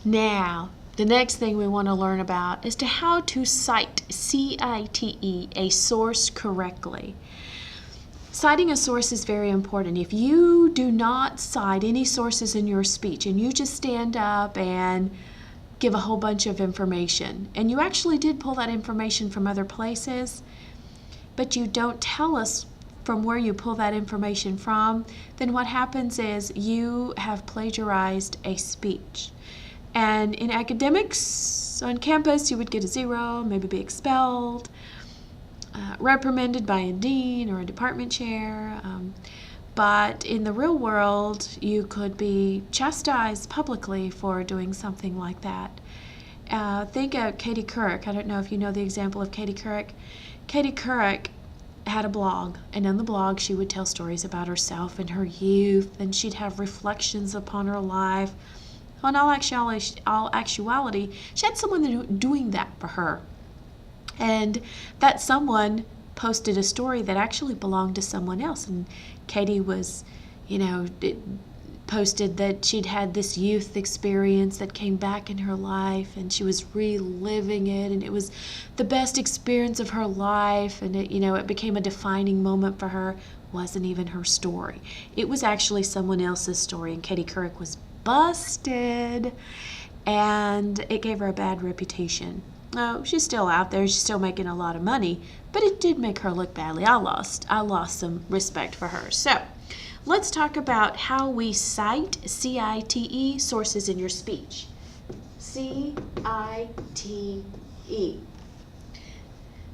Now, the next thing we want to learn about is to how to cite, C-I-T-E, a source correctly. Citing a source is very important. If you do not cite any sources in your speech and you just stand up and give a whole bunch of information, and you actually did pull that information from other places, but you don't tell us from where you pull that information from, then what happens is you have plagiarized a speech. And in academics on campus, you would get a 0, maybe be expelled, reprimanded by a dean or a department chair. But in the real world, you could be chastised publicly for doing something like that. Think of Katie Couric. I don't know if you know the example of Katie Couric. Katie Couric had a blog, and on the blog she would tell stories about herself and her youth, and she'd have reflections upon her life. In all actuality, she had someone doing that for her. And that someone posted a story that actually belonged to someone else. And Katie was, posted that she'd had this youth experience that came back in her life, and she was reliving it, and it was the best experience of her life, and it became a defining moment for her. It wasn't even her story. It was actually someone else's story, and Katie Couric was busted, and it gave her a bad reputation. Oh, she's still out there, she's still making a lot of money, but it did make her look badly. I lost some respect for her. So let's talk about how we cite, C-I-T-E, sources in your speech. C-I-T-E.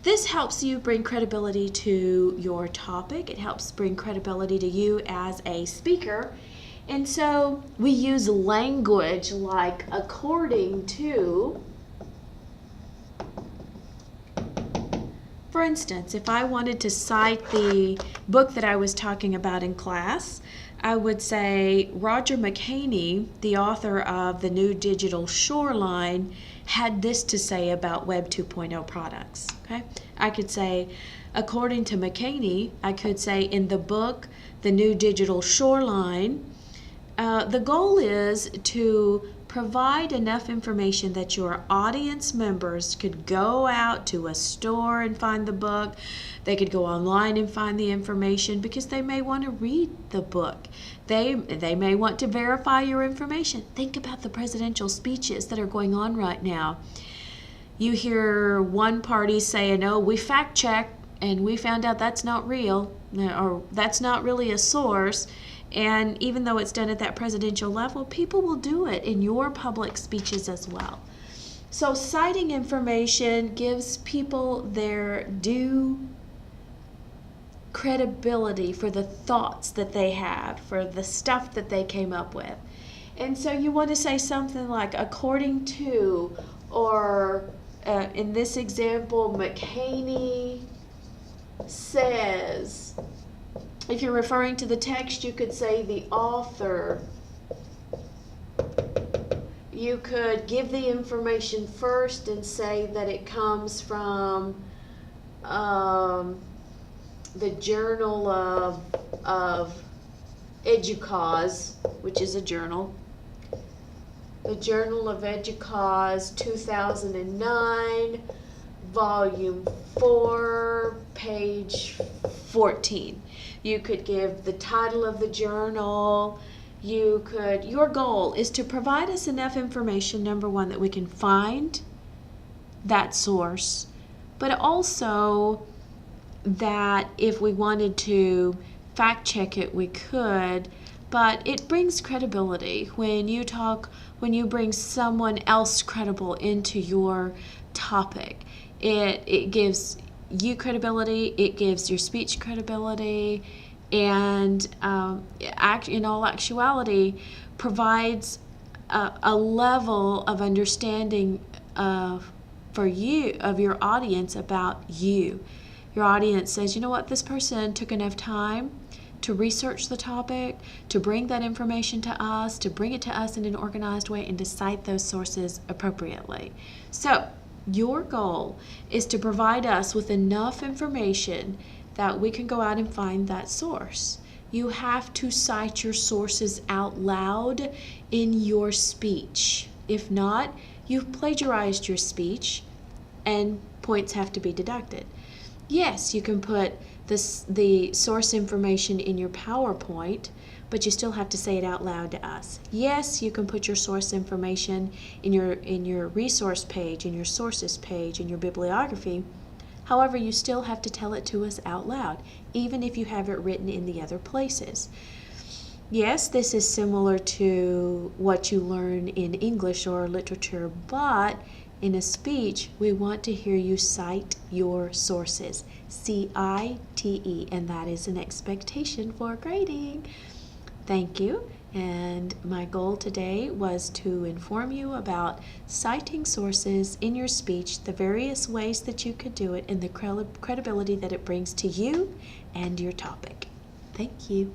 This helps you bring credibility to your topic. It helps bring credibility to you as a speaker. And so we use language like according to. For instance, if I wanted to cite the book that I was talking about in class, I would say Roger McHaney, the author of The New Digital Shoreline, had this to say about Web 2.0 products. Okay? I could say, according to McHaney, I could say in the book The New Digital Shoreline, the goal is to provide enough information that your audience members could go out to a store and find the book. They could go online and find the information because they may want to read the book. They may want to verify your information. Think about the presidential speeches that are going on right now. You hear one party saying, oh, we fact checked and we found out that's not real, or that's not really a source. And even though it's done at that presidential level, people will do it in your public speeches as well. So citing information gives people their due credibility for the thoughts that they have, for the stuff that they came up with. And so you want to say something like, according to, or in this example, McHaney says. If you're referring to the text, you could say the author. You could give the information first and say that it comes from the Journal of Educause, which is a journal. The Journal of Educause, 2009, Volume 4, page 14. You could give the title of the journal. Your goal is to provide us enough information, number one, that we can find that source, but also that if we wanted to fact check it, we could. But it brings credibility when you bring someone else credible into your topic. It gives you credibility, it gives your speech credibility, and in all actuality provides a level of understanding for you, of your audience, about you. Your audience says, you know what, this person took enough time to research the topic, to bring that information to us, to bring it to us in an organized way, and to cite those sources appropriately. So your goal is to provide us with enough information that we can go out and find that source. You have to cite your sources out loud in your speech. If not, you've plagiarized your speech and points have to be deducted. Yes, you can put the source information in your PowerPoint, but you still have to say it out loud to us. Yes, you can put your source information in your resource page, in your sources page, in your bibliography. However, you still have to tell it to us out loud, even if you have it written in the other places. Yes, this is similar to what you learn in English or literature, but in a speech, we want to hear you cite your sources. CITE, and that is an expectation for grading. Thank you, and my goal today was to inform you about citing sources in your speech, the various ways that you could do it, and the credibility that it brings to you and your topic. Thank you.